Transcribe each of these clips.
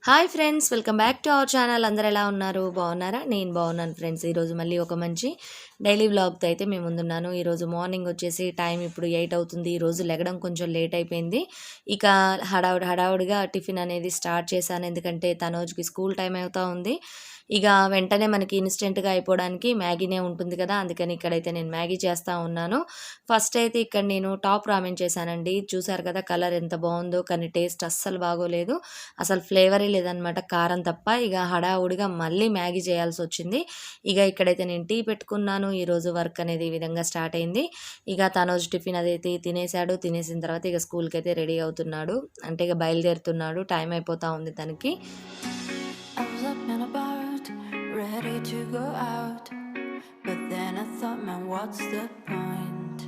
Hi friends, welcome back to our channel. అందరు ఎలా ఉన్నారు? బాగున్నారా? నేను బాగున్నాను ఫ్రెండ్స్. ఈరోజు మళ్ళీ ఒక మంచి డైలీ వ్లాగ్తో అయితే మేము ముందున్నాను. ఈరోజు మార్నింగ్ వచ్చేసి టైం ఇప్పుడు 8 అవుతుంది. ఈరోజు లెగడం కొంచెం లేట్ అయిపోయింది. ఇక హడావుడిగా టిఫిన్ అనేది స్టార్ట్ చేశాను. ఎందుకంటే తనోజ్కి స్కూల్ టైం అవుతూ ఉంది. ఇక వెంటనే మనకి ఇన్స్టెంట్గా అయిపోవడానికి మ్యాగీనే ఉంటుంది కదా, అందుకని ఇక్కడైతే నేను మ్యాగీ చేస్తూ ఉన్నాను. ఫస్ట్ అయితే ఇక్కడ నేను టాప్ రామెన్ చేశానండి. చూసారు కదా కలర్ ఎంత బాగుందో, కానీ టేస్ట్ అస్సలు బాగోలేదు. అసలు ఫ్లేవరే లేదనమాట, కారం తప్ప. ఇక హడావుడిగా మళ్ళీ మ్యాగీ చేయాల్సి వచ్చింది. ఇక ఇక్కడైతే నేను టీ పెట్టుకున్నాను. ఈరోజు వర్క్ అనేది ఈ విధంగా స్టార్ట్ అయింది. ఇక తనోజ్ టిఫిన్ అదైతే తినేసాడు. తినేసిన తర్వాత ఇక స్కూల్కి అయితే రెడీ అవుతున్నాడు, అంటే ఇక బయలుదేరుతున్నాడు. టైం అయిపోతూ ఉంది తనకి. Ready to go out, but then I thought, man, what's the point?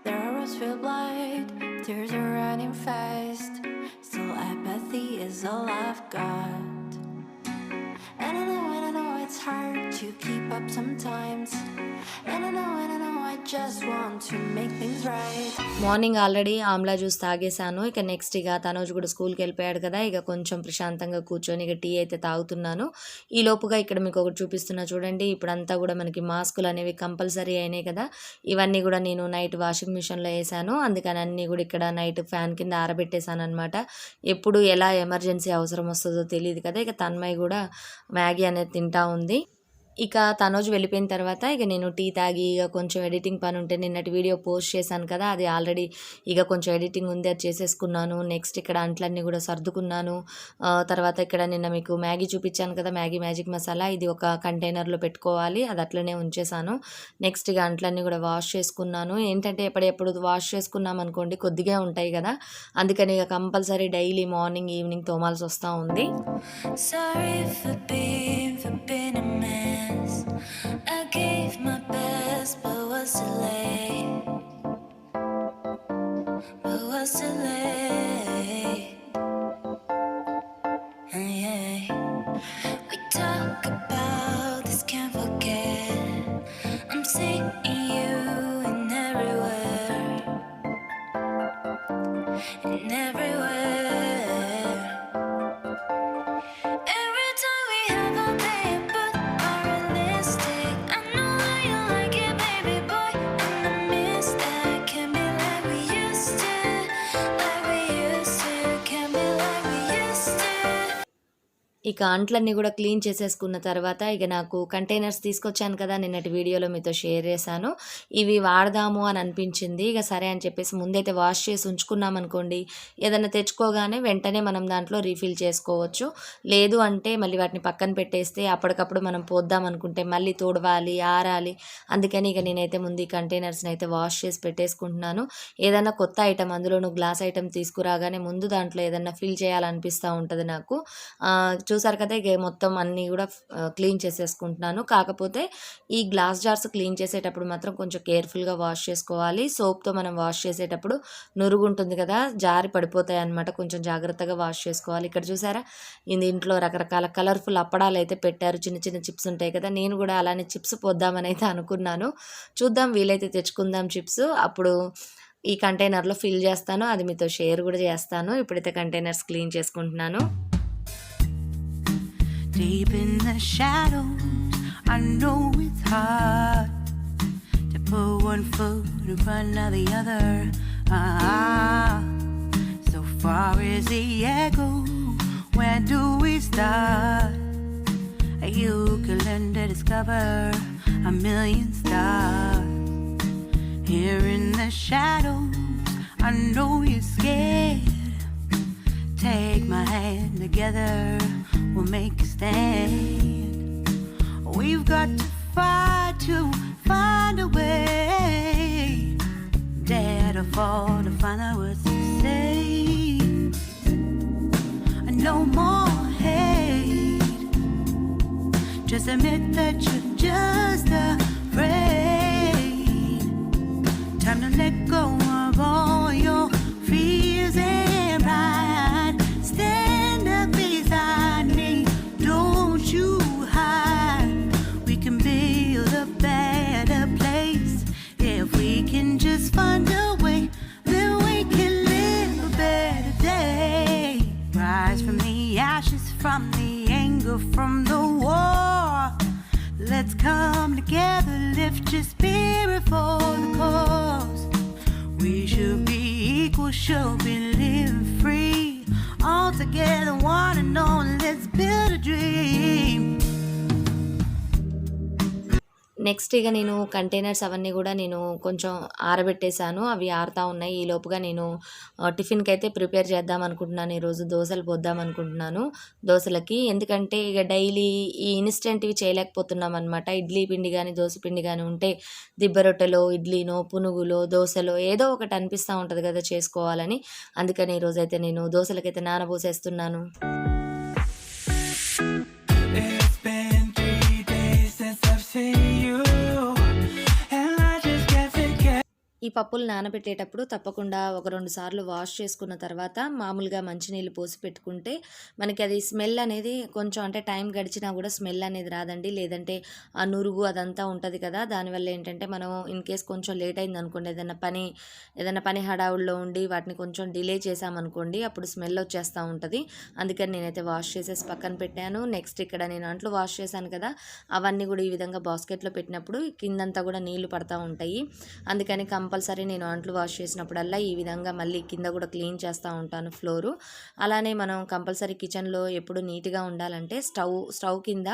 Their arrows feel blind, tears are running fast. Still apathy is all I've got. And I know it's hard to keep up sometimes. And I know I just want to make things right. Morning already amla juice తాగేశాను. ఇక next ఇక తనోజ్ కూడా స్కూల్కి వెళ్ళిపోయాడు కదా, ఇక కొంచెం ప్రశాంతంగా కూర్చొని ఇక టీ అయితే తాగుతున్నాను. ఈ లోపుగా ఇక్కడ మీకు ఒకటి చూపిస్తున్నా చూడండి. ఇప్పుడంతా కూడా మనకి మాస్కులు అనేవి కంపల్సరీ అయినాయి కదా, ఇవన్నీ కూడా నేను నైట్ వాషింగ్ మిషన్లో వేసాను. అందుకని అన్నీ కూడా ఇక్కడ నైట్ ఫ్యాన్ కింద ఆరబెట్టేశాను అనమాట. ఎప్పుడు ఎలా ఎమర్జెన్సీ అవసరం వస్తుందో తెలియదు కదా. ఇక తన్మయ్ కూడా మ్యాగీ అనేది తింటా ఉంది. ఇక తనోజ్ వెళ్ళిపోయిన తర్వాత ఇక నేను టీ తాగి ఇక కొంచెం ఎడిటింగ్ పని ఉంటే నిన్నటి వీడియో పోస్ట్ చేశాను కదా, అది ఆల్రెడీ ఇక కొంచెం ఎడిటింగ్ ఉంది, అది చేసేసుకున్నాను. నెక్స్ట్ ఇక్కడ అంట్లన్నీ కూడా సర్దుకున్నాను. తర్వాత ఇక్కడ నిన్న మీకు మ్యాగీ చూపించాను కదా, మ్యాగీ మ్యాజిక్ మసాలా, ఇది ఒక కంటైనర్లో పెట్టుకోవాలి, అది అట్లనే ఉంచేసాను. నెక్స్ట్ ఇక అంట్లన్నీ కూడా వాష్ చేసుకున్నాను. ఏంటంటే ఎప్పుడెప్పుడు వాష్ చేసుకున్నాం అనుకోండి కొద్దిగా ఉంటాయి కదా, అందుకని ఇక కంపల్సరీ డైలీ మార్నింగ్ ఈవినింగ్ తోమాల్సి వస్తూ ఉంది. I gave my best, but was too late. Yeah. We talk about this, can't forget. I'm seeing you in everywhere, in everywhere. ఇక అంట్లన్నీ కూడా క్లీన్ చేసేసుకున్న తర్వాత ఇక నాకు కంటైనర్స్ తీసుకొచ్చాను కదా, నిన్నటి వీడియోలో మీతో షేర్ చేశాను. ఇవి వాడదాము అని అనిపించింది. ఇక సరే అని చెప్పేసి ముందైతే వాష్ చేసి ఉంచుకున్నాం అనుకోండి, ఏదైనా తెచ్చుకోగానే వెంటనే మనం దాంట్లో రీఫిల్ చేసుకోవచ్చు. లేదు అంటే మళ్ళీ వాటిని పక్కన పెట్టేస్తే అప్పటికప్పుడు మనం పోద్దాం అనుకుంటే మళ్ళీ తోడవాలి, ఆరాలి. అందుకని ఇక నేనైతే ముందు ఈ కంటైనర్స్ని అయితే వాష్ చేసి పెట్టేసుకుంటున్నాను. ఏదైనా కొత్త ఐటమ్, అందులోనూ గ్లాస్ ఐటమ్ తీసుకురాగానే ముందు దాంట్లో ఏదైనా ఫిల్ చేయాలనిపిస్తూ ఉంటుంది నాకు. చూసారు కదా, ఇక మొత్తం అన్నీ కూడా క్లీన్ చేసేసుకుంటున్నాను. కాకపోతే ఈ గ్లాస్ జార్స్ క్లీన్ చేసేటప్పుడు మాత్రం కొంచెం కేర్ఫుల్గా వాష్ చేసుకోవాలి. సోప్తో మనం వాష్ చేసేటప్పుడు నురుగు ఉంటుంది కదా, జారి పడిపోతాయి అన్నమాట. కొంచెం జాగ్రత్తగా వాష్ చేసుకోవాలి. ఇక్కడ చూసారా, దీంట్లో రకరకాల కలర్ఫుల్ అప్పడాలు అయితే పెట్టారు. చిన్న చిన్న చిప్స్ ఉంటాయి కదా, నేను కూడా అలానే చిప్స్ పోద్దామని అయితే అనుకున్నాను. చూద్దాం, వీలైతే తెచ్చుకుందాం చిప్స్. అప్పుడు ఈ కంటైనర్లో ఫిల్ చేస్తాను, అది మీతో షేర్ కూడా చేస్తాను. ఇప్పుడైతే కంటైనర్స్ క్లీన్ చేసుకుంటున్నాను. Deep in the shadows, I know it's hard to put one foot in front of the other. So far is the echo, where do we start? You can learn to discover a million stars. Here in the shadows, I know you're scared. Take my hand together, we'll make a stand. We've got to fight to find a way. Dare to fall to find out what to say. No more hate, just admit that you're just afraid. Time to let go of all your fears and pride. Stand up beside me, don't you hide. We can build a better place if we can just find a way. Then we can live a better day. Rise from the ashes. come together, lift your spirit for the cause. We should be equal, should be living free. All together, one and all, let's build a dream. Next ఇక నేను containers అవన్నీ కూడా నేను కొంచెం ఆరబెట్టేశాను. అవి ఆరుతా ఉన్నాయి. ఈ లోపుగా నేను టిఫిన్కి అయితే ప్రిపేర్ చేద్దాం అనుకుంటున్నాను. ఈరోజు దోశలు పోద్దాం అనుకుంటున్నాను దోశలకి. ఎందుకంటే ఇక డైలీ ఈ ఇన్స్టెంట్వి చేయలేకపోతున్నాం అనమాట. ఇడ్లీ పిండి కానీ దోశ పిండి కానీ ఉంటే దిబ్బ రొట్టెలో ఇడ్లీనో పునుగులో దోశలో ఏదో ఒకటి అనిపిస్తూ ఉంటుంది కదా చేసుకోవాలని. అందుకని ఈరోజైతే నేను దోశలకైతే నానబోసేస్తున్నాను. ఈ పప్పులు నానబెట్టేటప్పుడు తప్పకుండా ఒక 2 సార్లు వాష్ చేసుకున్న తర్వాత మామూలుగా మంచినీళ్ళు పోసి పెట్టుకుంటే మనకి అది స్మెల్ అనేది కొంచెం అంటే టైం గడిచినా కూడా స్మెల్ అనేది రాదండి. లేదంటే ఆ నురుగు అదంతా ఉంటుంది కదా, దానివల్ల ఏంటంటే మనం ఇన్ కేస్ కొంచెం లేట్ అయింది అనుకోండి, ఏదైనా పని హడావుల్లో ఉండి వాటిని కొంచెం డిలే చేసామనుకోండి, అప్పుడు స్మెల్ వచ్చేస్తూ ఉంటుంది. అందుకని నేనైతే వాష్ చేసేసి పక్కన పెట్టాను. నెక్స్ట్ ఇక్కడ నేను అంట్లు వాష్ చేశాను కదా, అవన్నీ కూడా ఈ విధంగా బాస్కెట్లో పెట్టినప్పుడు కిందంతా కూడా నీళ్లు పడతా ఉంటాయి. అందుకని కంపల్సరీ నేను అంట్లు వాష్ చేసినప్పుడల్లా ఈ విధంగా మళ్ళీ కింద కూడా క్లీన్ చేస్తూ ఉంటాను ఫ్లోరు. అలానే మనం కంపల్సరీ కిచెన్లో ఎప్పుడు నీట్గా ఉండాలంటే స్టవ్ కింద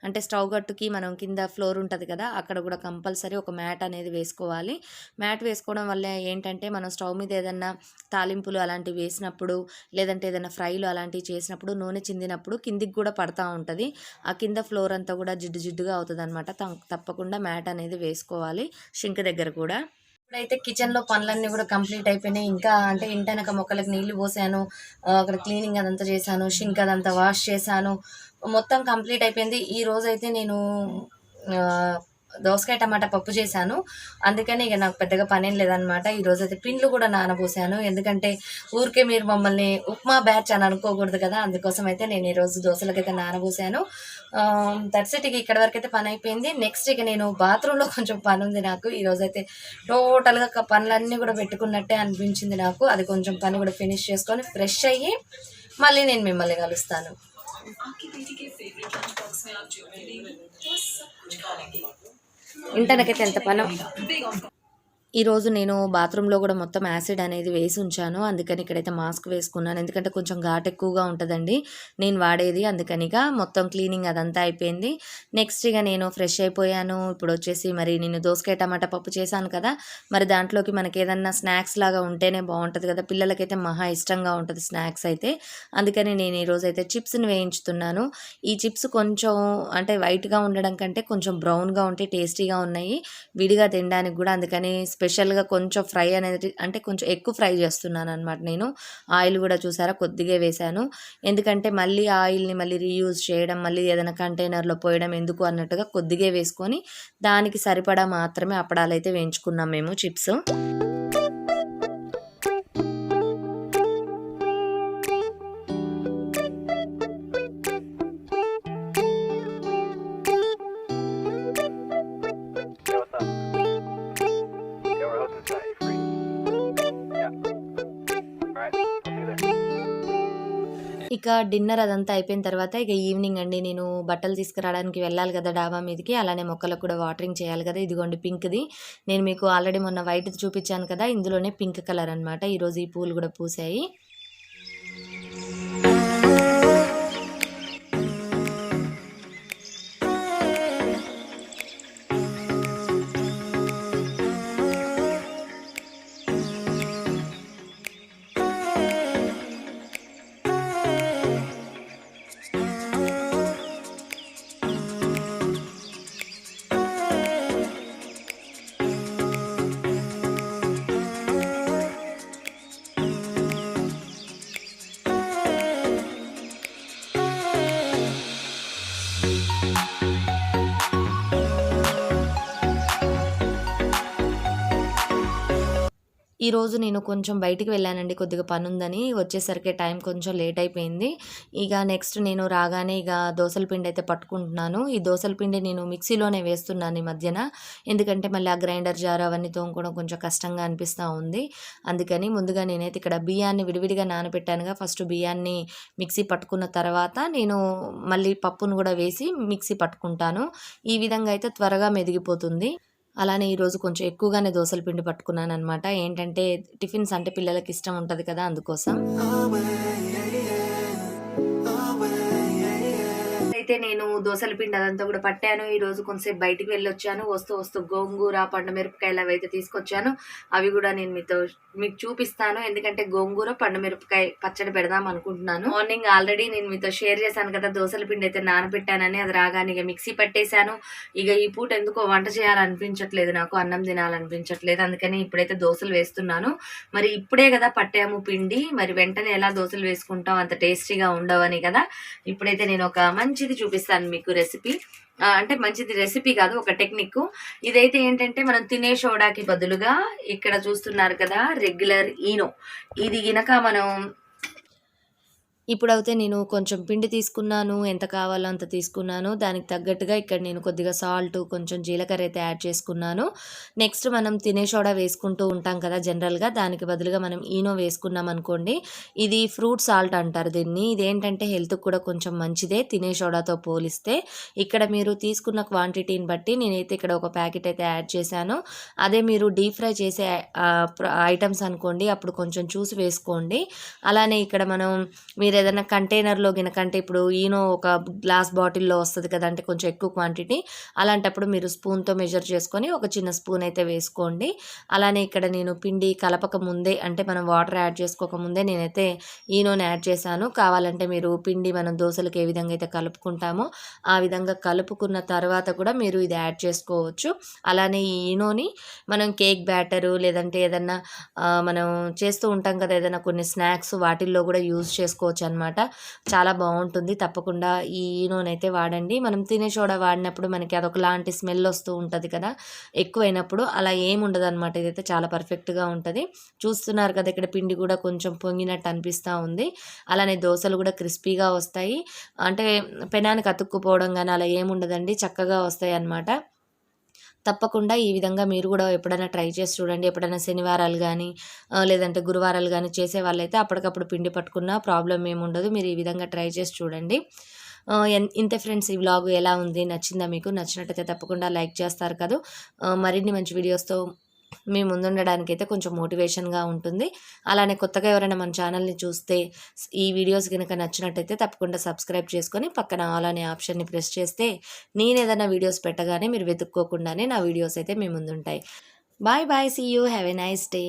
అంటే స్టవ్ గట్టుకి మనం కింద ఫ్లోర్ ఉంటుంది కదా, అక్కడ కూడా కంపల్సరీ ఒక మ్యాట్ అనేది వేసుకోవాలి. మ్యాట్ వేసుకోవడం వల్ల ఏంటంటే మనం స్టవ్ మీద ఏదన్నా తాలింపులు అలాంటివి వేసినప్పుడు, లేదంటే ఏదైనా ఫ్రైలు అలాంటివి చేసినప్పుడు నూనె చిందినప్పుడు కిందికి కూడా పడతా ఉంటుంది. ఆ కింద ఫ్లోర్ అంతా కూడా జిడ్డుగా అవుతుంది అనమాట. తప్పకుండా మ్యాట్ అనేది వేసుకోవాలి షింక్ దగ్గర కూడా. ఇప్పుడైతే కిచెన్లో పనులన్నీ కూడా కంప్లీట్ అయిపోయినాయి. ఇంకా అంటే ఇంటనక మొక్కలకు నీళ్లు పోసాను, అక్కడ క్లీనింగ్ అదంతా చేశాను, షింక్ అదంతా వాష్ చేశాను, మొత్తం కంప్లీట్ అయిపోయింది. ఈ రోజైతే నేను దోసకాయ టమాటా పప్పు చేశాను. అందుకని ఇక నాకు పెద్దగా పనేం లేదనమాట. ఈరోజు అయితే పిండ్లు కూడా నానబోసాను. ఎందుకంటే ఊరికే మీరు మమ్మల్ని ఉప్మా బ్యాచ్ అని అనుకోకూడదు కదా, అందుకోసం అయితే నేను ఈరోజు దోశలకైతే నానబోసాను. దర్శటికి ఇక్కడ వరకు అయితే పని అయిపోయింది. నెక్స్ట్ ఇక నేను బాత్రూంలో కొంచెం పని ఉంది నాకు. ఈరోజైతే టోటల్గా పనులన్నీ కూడా పెట్టుకున్నట్టే అనిపించింది నాకు. అది కొంచెం పని కూడా ఫినిష్ చేసుకొని ఫ్రెష్ అయ్యి మళ్ళీ నేను మిమ్మల్ని కలుస్తాను. ఇంటనకైతే ఎంత పనం. ఈరోజు నేను బాత్రూంలో కూడా మొత్తం యాసిడ్ అనేది వేసి ఉంచాను. అందుకని ఇక్కడైతే మాస్క్ వేసుకున్నాను. ఎందుకంటే కొంచెం ఘాటు ఎక్కువగా ఉంటుందండి నేను వాడేది. అందుకనిగా మొత్తం క్లీనింగ్ అదంతా అయిపోయింది. నెక్స్ట్ ఇక నేను ఫ్రెష్ అయిపోయాను. ఇప్పుడు వచ్చేసి మరి నేను దోసకాయ టమాటా పప్పు చేశాను కదా, మరి దాంట్లోకి మనకి ఏదన్నా స్నాక్స్ లాగా ఉంటేనే బాగుంటుంది కదా, పిల్లలకైతే మహా ఇష్టంగా ఉంటుంది స్నాక్స్ అయితే. అందుకని నేను ఈరోజు అయితే చిప్స్ని వేయించుతున్నాను. ఈ చిప్స్ కొంచెం అంటే వైట్గా ఉండడం కంటే కొంచెం బ్రౌన్గా ఉంటే టేస్టీగా ఉన్నాయి విడిగా తినడానికి కూడా. అందుకని స్పెషల్గా కొంచెం ఫ్రై అనేది అంటే కొంచెం ఎక్కువ ఫ్రై చేస్తున్నాను అనమాట. నేను ఆయిల్ కూడా చూసారా కొద్దిగా వేశాను. ఎందుకంటే మళ్ళీ ఆయిల్ని మళ్ళీ రీయూజ్ చేయడం, మళ్ళీ ఏదైనా కంటైనర్లో పోయడం ఎందుకు అన్నట్టుగా కొద్దిగా వేసుకొని దానికి సరిపడా మాత్రమే అప్పడాలు అయితే వేయించుకున్నాం మేము చిప్స్. ఇక డిన్నర్ అదంతా అయిపోయిన తర్వాత ఇక ఈవినింగ్ అండి, నేను బట్టలు తీసుకురావడానికి వెళ్ళాలి కదా డాబా మీదకి. అలానే మొక్కలకు కూడా వాటరింగ్ చేయాలి కదా. ఇదిగోండి పింక్ది, నేను మీకు ఆల్రెడీ మొన్న వైట్ది చూపించాను కదా, ఇందులోనే పింక్ కలర్ అనమాట. ఈరోజు ఈ పూలు కూడా పూసాయి. ఈరోజు నేను కొంచెం బయటికి వెళ్ళానండి, కొద్దిగా పనుందని. వచ్చేసరికి టైం కొంచెం లేట్ అయిపోయింది. ఇక నెక్స్ట్ నేను రాగానే ఇక దోసల పిండి అయితే పట్టుకుంటున్నాను. ఈ దోసల పిండి నేను మిక్సీలోనే వేస్తున్నాను ఈ మధ్యన. ఎందుకంటే మళ్ళీ ఆ గ్రైండర్ జార్ అవన్నీ తోముకోవడం కొంచెం కష్టంగా అనిపిస్తూ ఉంది. అందుకని ముందుగా నేనైతే ఇక్కడ బియ్యాన్ని విడివిడిగా నానబెట్టానుగా. ఫస్ట్ బియ్యాన్ని మిక్సీ పట్టుకున్న తర్వాత నేను మళ్ళీ పప్పును కూడా వేసి మిక్సీ పట్టుకుంటాను. ఈ విధంగా అయితే త్వరగా మెదిగిపోతుంది. అలానే ఈరోజు కొంచెం ఎక్కువగానే దోసల పిండి పట్టుకున్నాననమాట. ఏంటంటే టిఫిన్స్ అంటే పిల్లలకి ఇష్టం ఉంటది కదా, అందుకోసం. అయితే నేను దోసల పిండి అదంతా కూడా పట్టాను. ఈరోజు కొంచెంసేపు బయటికి వెళ్ళొచ్చాను. వస్తూ వస్తూ గోంగూర, పండుమిరపకాయలు అవైతే తీసుకొచ్చాను. అవి కూడా నేను మీకు చూపిస్తాను. ఎందుకంటే గోంగూర, పండుమిరపకాయ పచ్చడి పెడదాం అనుకుంటున్నాను. మార్నింగ్ ఆల్రెడీ నేను మీతో షేర్ చేశాను కదా, దోసల పిండి అయితే నానబెట్టానని. అది రాగానే ఇక మిక్సీ పట్టేశాను. ఇక ఈ పూట ఎందుకో వంట చేయాలనిపించట్లేదు, నాకు అన్నం తినాలనిపించట్లేదు. అందుకని ఇప్పుడైతే దోసలు వేస్తున్నాను. మరి ఇప్పుడే కదా పట్టాము పిండి, మరి వెంటనే ఎలా దోసలు వేసుకుంటాం, అంత టేస్టీగా ఉండవని కదా. ఇప్పుడైతే నేను ఒక మంచిది చూపిస్తాను మీకు రెసిపీ. అంటే మంచిది రెసిపీ కాదు, ఒక టెక్నిక్. ఇదైతే ఏంటంటే మనం తినే సోడాకి బదులుగా ఇక్కడ చూస్తున్నారు కదా రెగ్యులర్ ఈనో, ఇది గినక మనం ఇప్పుడైతే నేను కొంచెం పిండి తీసుకున్నాను, ఎంత కావాలో అంత తీసుకున్నాను. దానికి తగ్గట్టుగా ఇక్కడ నేను కొద్దిగా సాల్ట్, కొంచెం జీలకర్ర అయితే యాడ్ చేసుకున్నాను. నెక్స్ట్ మనం తినే సోడా వేసుకుంటూ ఉంటాం కదా జనరల్గా, దానికి బదులుగా మనం ఈనో వేసుకున్నాం అనుకోండి. ఇది ఫ్రూట్ సాల్ట్ అంటారు దీన్ని. ఇదేంటంటే హెల్త్కి కూడా కొంచెం మంచిదే తినే సోడాతో పోలిస్తే. ఇక్కడ మీరు తీసుకున్న క్వాంటిటీని బట్టి నేనైతే ఇక్కడ ఒక ప్యాకెట్ అయితే యాడ్ చేశాను. అదే మీరు డీప్ ఫ్రై చేసే ఐటమ్స్ అనుకోండి, అప్పుడు కొంచెం చూసి వేసుకోండి. అలానే ఇక్కడ మనం మీరు ఏదైనా కంటైనర్లో గినకంటే, ఇప్పుడు ఈనో ఒక గ్లాస్ బాటిల్లో వస్తుంది కదా, అంటే కొంచెం ఎక్కువ క్వాంటిటీ, అలాంటప్పుడు మీరు స్పూన్తో మెజర్ చేసుకొని ఒక చిన్న స్పూన్ అయితే వేసుకోండి. అలానే ఇక్కడ నేను పిండి కలపక ముందే, అంటే మనం వాటర్ యాడ్ చేసుకోక ముందే నేనైతే ఈనోని యాడ్ చేశాను. కావాలంటే మీరు పిండి మనం దోశలకు ఏ విధంగా అయితే కలుపుకుంటామో ఆ విధంగా కలుపుకున్న తర్వాత కూడా మీరు ఇది యాడ్ చేసుకోవచ్చు. అలానే ఈ ఈనోని మనం కేక్ బ్యాటరు, లేదంటే ఏదన్నా మనం చేస్తూ ఉంటాం కదా ఏదైనా కొన్ని స్నాక్స్, వాటిల్లో కూడా యూజ్ చేసుకోవచ్చు అనమాట. చాలా బాగుంటుంది. తప్పకుండా ఈ ఈనోని అయితే వాడండి. మనం తినే సోడా వాడినప్పుడు మనకి అదొకలాంటి స్మెల్ వస్తూ ఉంటుంది కదా ఎక్కువైనప్పుడు, అలా ఏముండదు అనమాట. ఇదైతే చాలా పర్ఫెక్ట్గా ఉంటుంది. చూస్తున్నారు కదా ఇక్కడ పిండి కూడా కొంచెం పొంగినట్టు అనిపిస్తూ ఉంది. అలానే దోశలు కూడా క్రిస్పీగా వస్తాయి. అంటే పెనానికి అతుక్కుపోవడం కానీ అలా ఏముండదండి, చక్కగా వస్తాయి అన్నమాట. తప్పకుండా ఈ విధంగా మీరు కూడా ఎప్పుడైనా ట్రై చేసి చూడండి. ఎప్పుడైనా శనివారాలు కానీ లేదంటే గురువారాలు కానీ చేసే వాళ్ళైతే అప్పటికప్పుడు పిండి పట్టుకున్నా ప్రాబ్లం ఏముండదు. మీరు ఈ విధంగా ట్రై చేసి చూడండి. ఇంతే ఫ్రెండ్స్, ఈ వ్లాగ్ ఎలా ఉంది, నచ్చిందా మీకు? నచ్చినట్టయితే తప్పకుండా లైక్ చేస్తారు కదా. మరిన్ని మంచి వీడియోస్తో మీ ముందుండడానికైతే కొంచెం మోటివేషన్గా ఉంటుంది. అలానే కొత్తగా ఎవరైనా మన ఛానల్ని చూస్తే ఈ వీడియోస్ కనుక నచ్చినట్టయితే తప్పకుండా సబ్స్క్రైబ్ చేసుకొని పక్కన ఆల్ అనే ఆప్షన్ని ప్రెస్ చేస్తే నేను ఏదైనా వీడియోస్ పెట్టగానే మీరు వెతుక్కోకుండానే నా వీడియోస్ అయితే మీ ముందుంటాయి. Bye bye, see you, have a nice day.